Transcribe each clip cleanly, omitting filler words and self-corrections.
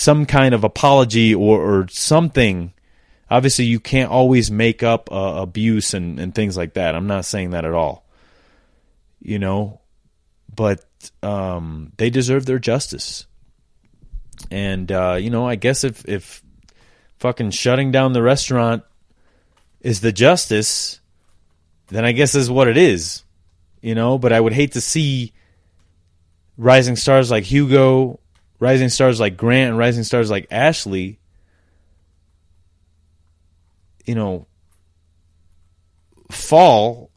some kind of apology or something. Obviously, you can't always make up abuse and things like that. I'm not saying that at all. But they deserve their justice. And, I guess if fucking shutting down the restaurant is the justice, then I guess this is what it is. But I would hate to see rising stars like Hugo, rising stars like Grant, and rising stars like Ashley, fall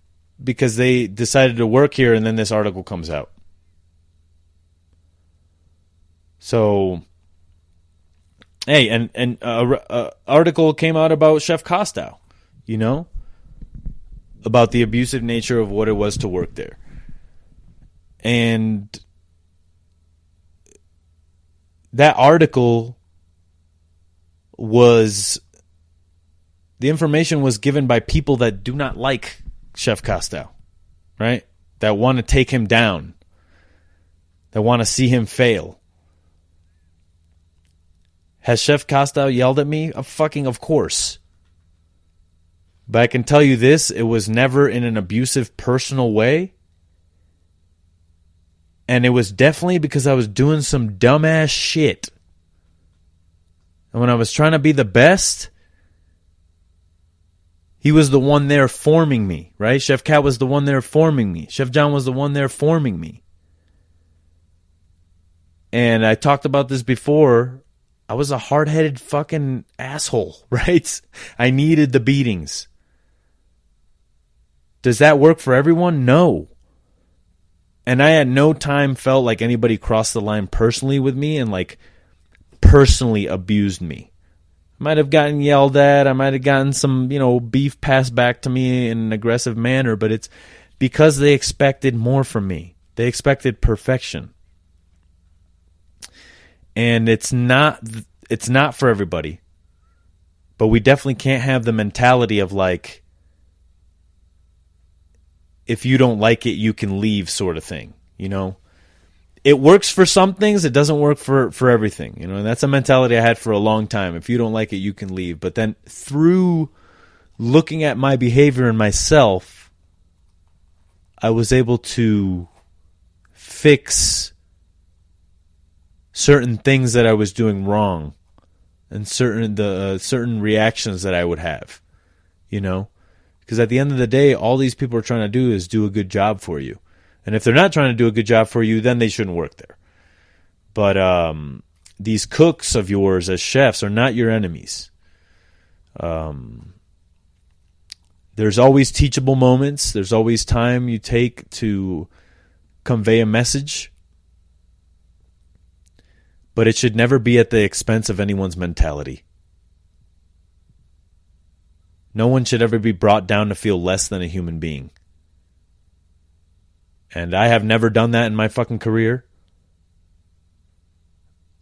because they decided to work here and then this article comes out. So, hey, and a article came out about Chef Costow, about the abusive nature of what it was to work there. And that article the information was given by people that do not like Chef Costow, right? That want to take him down, that want to see him fail. Has Chef Costow yelled at me? Of course. But I can tell you this, it was never in an abusive personal way. And it was definitely because I was doing some dumbass shit. And when I was trying to be the best, he was the one there forming me, right? Chef Cat was the one there forming me. Chef John was the one there forming me. And I talked about this before. I was a hard-headed fucking asshole, right? I needed the beatings. Does that work for everyone? No. And I at no time felt like anybody crossed the line personally with me and personally abused me. I might have gotten yelled at. I might have gotten some, beef passed back to me in an aggressive manner, but it's because they expected more from me. They expected perfection. And it's not for everybody. But we definitely can't have the mentality of if you don't like it, you can leave sort of thing, It works for some things. It doesn't work for everything, and that's a mentality I had for a long time. If you don't like it, you can leave. But then through looking at my behavior and myself, I was able to fix certain things that I was doing wrong and certain reactions that I would have, Because at the end of the day, all these people are trying to do is do a good job for you. And if they're not trying to do a good job for you, then they shouldn't work there. But these cooks of yours as chefs are not your enemies. There's always teachable moments. There's always time you take to convey a message. But it should never be at the expense of anyone's mentality. No one should ever be brought down to feel less than a human being. And I have never done that in my fucking career.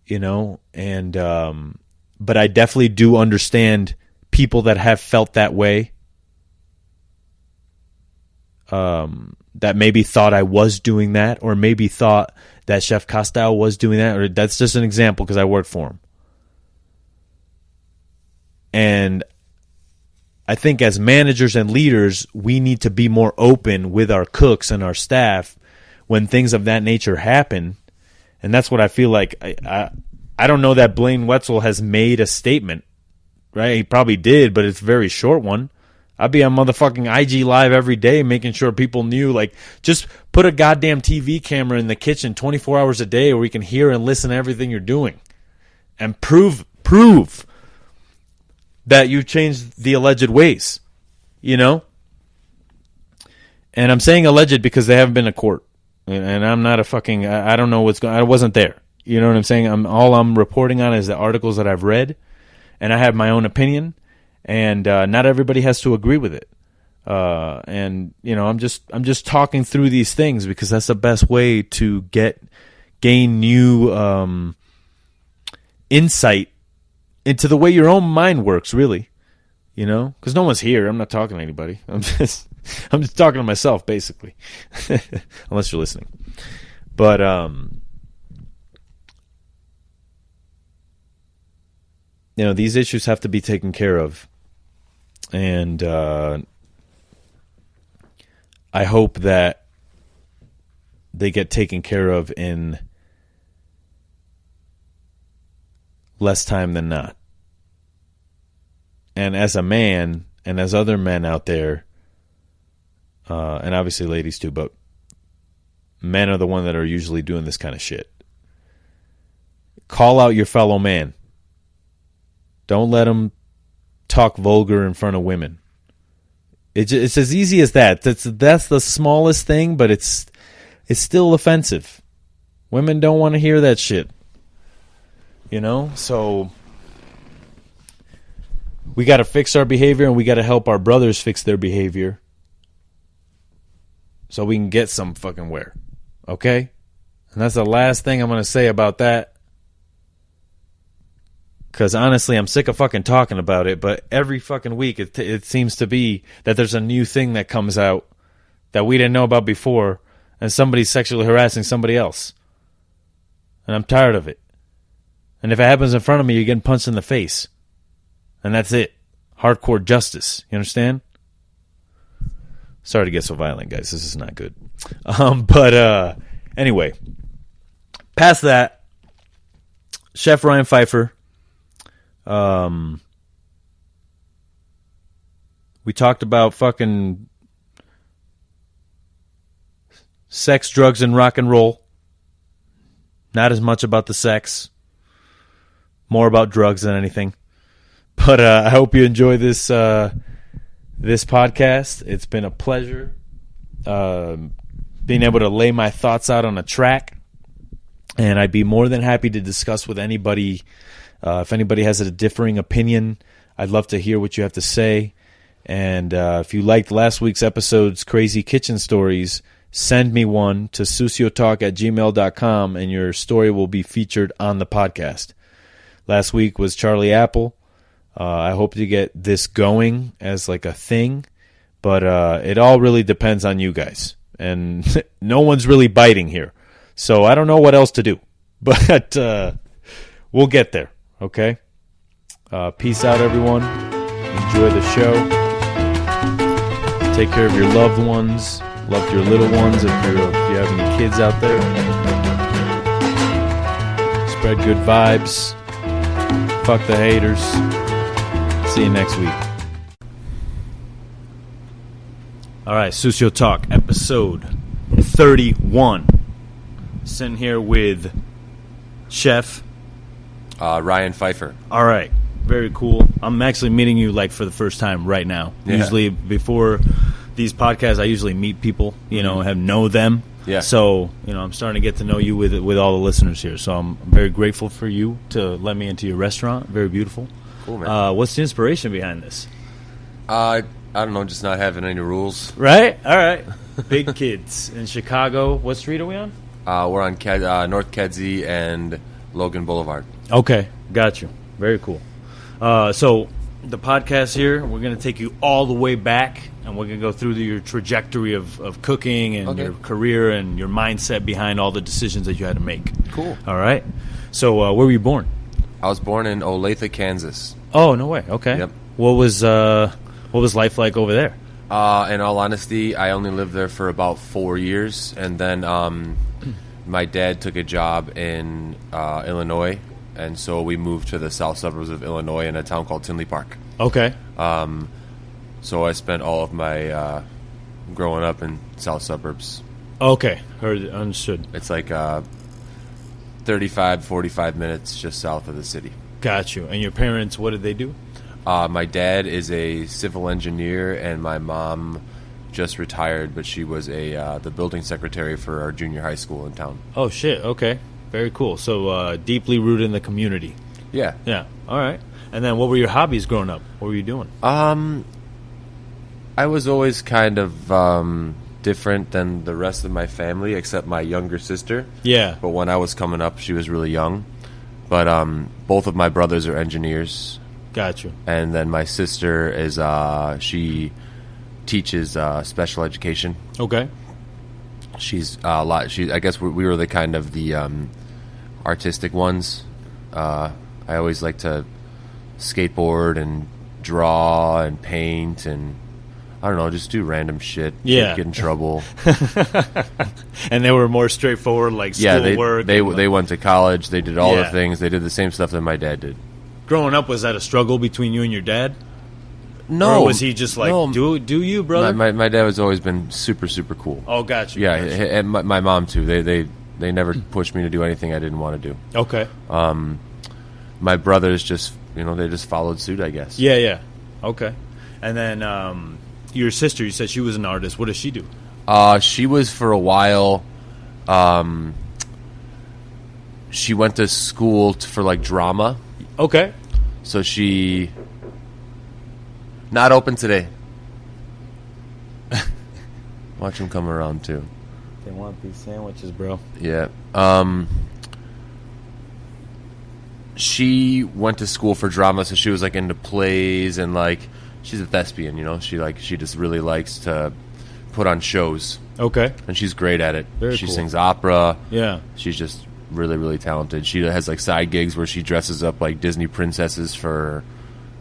But I definitely do understand people that have felt that way. That maybe thought I was doing that, or maybe thought that Chef Costow was doing that, or that's just an example because I worked for him. And I think as managers and leaders, we need to be more open with our cooks and our staff when things of that nature happen. And that's what I feel like. I don't know that Blaine Wetzel has made a statement, right? He probably did, but it's a very short one. I'd be on motherfucking IG Live every day making sure people knew, just put a goddamn TV camera in the kitchen 24 hours a day where we can hear and listen to everything you're doing. And prove that you've changed the alleged ways, And I'm saying alleged because they haven't been to court. And I'm not I don't know what's going on. I wasn't there. You know what I'm saying? All I'm reporting on is the articles that I've read. And I have my own opinion. And not everybody has to agree with it. I'm just talking through these things because that's the best way to gain new insight into the way your own mind works, really, because no one's here. I'm not talking to anybody. I'm just talking to myself, basically, unless you're listening. But these issues have to be taken care of. And I hope that they get taken care of in less time than not. And as a man, and as other men out there, and obviously ladies too, but men are the one that are usually doing this kind of shit. Call out your fellow man. Don't let them talk vulgar in front of women. It's as easy as that. That's the smallest thing, but it's still offensive. Women don't want to hear that shit. So we got to fix our behavior, and we got to help our brothers fix their behavior so we can get some fucking wear. Okay? And that's the last thing I'm going to say about that. Because honestly, I'm sick of fucking talking about it, but every fucking week it seems to be that there's a new thing that comes out that we didn't know about before, and somebody's sexually harassing somebody else. And I'm tired of it. And if it happens in front of me, you're getting punched in the face. And that's it. Hardcore justice. You understand? Sorry to get so violent, guys. This is not good. But anyway, past that, Chef Ryan Pfeiffer. We talked about fucking sex, drugs, and rock and roll. Not as much about the sex. More about drugs than anything. But I hope you enjoy this this podcast. It's been a pleasure being able to lay my thoughts out on a track. And I'd be more than happy to discuss with anybody. If anybody has a differing opinion, I'd love to hear what you have to say. And if you liked last week's episode's Crazy Kitchen Stories, send me one to suciotalk@gmail.com, and your story will be featured on the podcast. Last week was Charlie Apple. I hope to get this going as like a thing, but it all really depends on you guys. And no one's really biting here. So I don't know what else to do. But we'll get there, okay? Peace out, everyone. Enjoy the show. Take care of your loved ones. Love your little ones if you have any kids out there. Spread good vibes. Fuck the haters. See you next week. All right, Sucio Talk, episode 31. Sitting here with Chef Ryan Pfeiffer. All right, very cool. I'm actually meeting you like for the first time right now. Yeah. Usually before these podcasts, I usually meet people, know them. Yeah. So, I'm starting to get to know you with all the listeners here. So I'm very grateful for you to let me into your restaurant. Very beautiful. Cool, man. What's the inspiration behind this? I don't know, just not having any rules. Right? All right. Big kids in Chicago. What street are we on? We're on North Kedzie and Logan Boulevard. Okay. Got you. Very cool. So the podcast here, we're going to take you all the way back, and we're going to go through your trajectory of cooking and your career and your mindset behind all the decisions that you had to make. Cool. All right. So where were you born? I was born in Olathe, Kansas. Oh, no way. Okay. Yep. What was life like over there? In all honesty, I only lived there for about 4 years, and then my dad took a job in Illinois, and so we moved to the south suburbs of Illinois in a town called Tinley Park. Okay. So I spent all of my growing up in south suburbs. Okay. Understood. It's like 35, 45 minutes just south of the city. Got you. And your parents, what did they do? My dad is a civil engineer, and my mom just retired, but she was the building secretary for our junior high school in town. Oh, shit. Okay. Very cool. So deeply rooted in the community. Yeah. Yeah. All right. And then what were your hobbies growing up? What were you doing? I was always kind of different than the rest of my family, except my younger sister. Yeah. But when I was coming up, she was really young. But both of my brothers are engineers. Got you. And then my sister is she teaches special education. Okay. She's a lot. I guess we were the kind of the artistic ones. I always like to skateboard and draw and paint and I don't know, just do random shit. Yeah. Get in trouble. And they were more straightforward, like schoolwork. They went to college. They did all Yeah. the things. They did the same stuff that my dad did. Growing up, was that a struggle between you and your dad? No. Or was he just like, no. do you, brother? My dad has always been super, super cool. Oh, gotcha. Yeah, gotcha. and my mom, too. They never pushed me to do anything I didn't want to do. Okay. My brothers just, they just followed suit, I guess. Yeah. Okay. And then your sister, you said she was an artist. What does she do? She was for a while. She went to school for like drama. Okay. So she not open today. Watch him come around too. They want these sandwiches, bro. Yeah. She went to school for drama, so she was like into plays and like she's a thespian, She just really likes to put on shows. Okay. And she's great at it. Very she cool. sings opera. Yeah. She's just really, really talented. She has like side gigs where she dresses up like Disney princesses for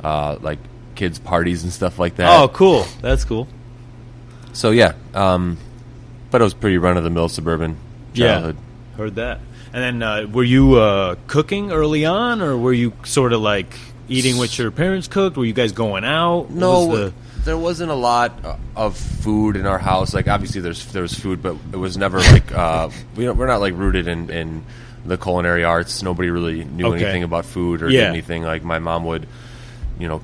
like kids' parties and stuff like that. Oh, cool. That's cool. So yeah, but it was pretty run-of-the-mill suburban childhood. Yeah. Heard that. And then were you cooking early on, or were you sort of like eating what your parents cooked? Were you guys going out? What No, was there wasn't a lot of food in our house. Like obviously there was food, but it was never like we're not like rooted in the culinary arts. Nobody really knew anything about food or did anything. Like my mom would,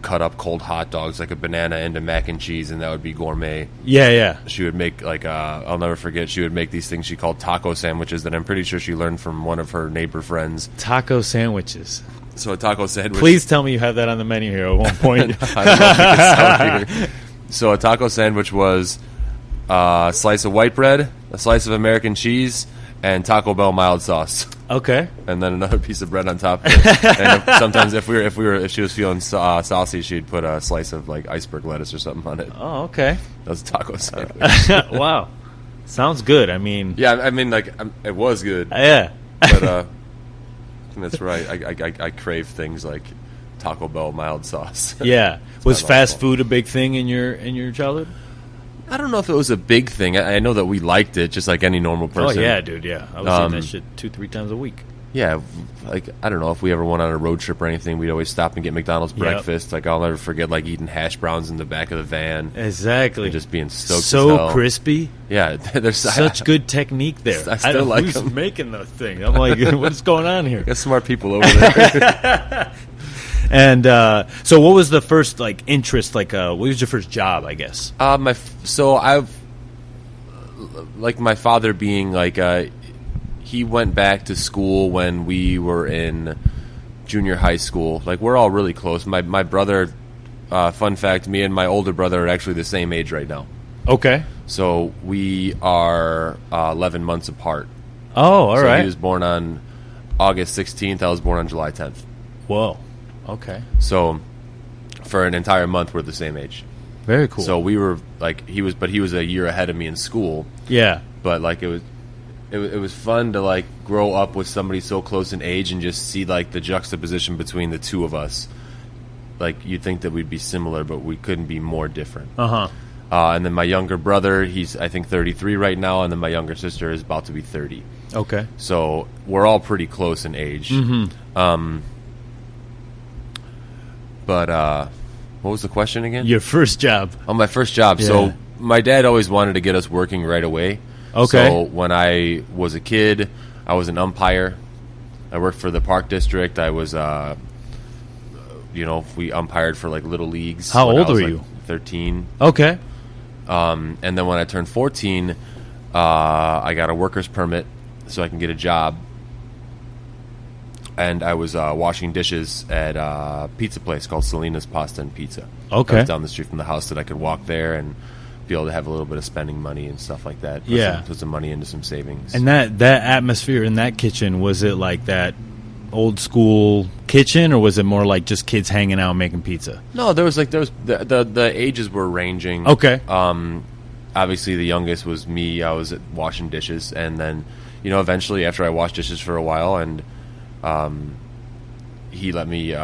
cut up cold hot dogs like a banana into mac and cheese, and that would be gourmet. Yeah. She would make like I'll never forget. She would make these things she called taco sandwiches that I'm pretty sure she learned from one of her neighbor friends. Taco sandwiches. So a taco sandwich. Please tell me you have that on the menu here at one point. I don't know if we can sell it here. So a taco sandwich was a slice of white bread, a slice of American cheese, and Taco Bell mild sauce. Okay. And then another piece of bread on top of it. And sometimes if she was feeling saucy, she'd put a slice of like iceberg lettuce or something on it. Oh, okay. That was a taco sandwich. Wow. Sounds good. I mean... Yeah, I mean, like, it was good. Yeah. But that's right. I crave things like Taco Bell mild sauce. Yeah. Was fast food a big thing in your childhood? I don't know if it was a big thing. I know that we liked it just like any normal person. Oh, yeah, dude, yeah. I was eating that shit 2-3 times a week. Yeah, like, I don't know, if we ever went on a road trip or anything, we'd always stop and get McDonald's breakfast. Like, I'll never forget, like, eating hash browns in the back of the van. Exactly. And just being stoked so as hell. crispy. Yeah, there's such good technique there. I still like who's them. making the thing? I'm like, what's going on here? Got smart people over there. And so what was the first, like, interest, like, what was your first job, I guess? My father being, like, he went back to school when we were in junior high school. Like, we're all really close. My brother, fun fact, me and my older brother are actually the same age right now. Okay. So we are 11 months apart. Oh, all right. He was born on August 16th. I was born on July 10th. Whoa. Okay. So for an entire month, we're the same age. Very cool. So we were like, he was a year ahead of me in school. Yeah. But like it was fun to like grow up with somebody so close in age and just see like the juxtaposition between the two of us. Like you'd think that we'd be similar, but we couldn't be more different. Uh-huh. And then my younger brother, he's I think 33 right now, and then my younger sister is about to be 30. Okay. So we're all pretty close in age. Mm-hmm. But what was the question again? Your first job. Oh, my first job. Yeah. So my dad always wanted to get us working right away. Okay. So when I was a kid, I was an umpire. I worked for the park district. I was, we umpired for like little leagues. How when old I was, were like, you? 13. Okay. And then when I turned 14, I got a worker's permit so I can get a job. And I was washing dishes at a pizza place called Selena's Pasta and Pizza. Okay. I was down the street from the house that I could walk there and be able to have a little bit of spending money and stuff like that. Put some money into some savings. And that atmosphere in that kitchen, was it like that old school kitchen, or was it more like just kids hanging out making pizza? No, the ages were ranging. Okay. Obviously the youngest was me. I was washing dishes, and then eventually after I washed dishes for a while, and he let me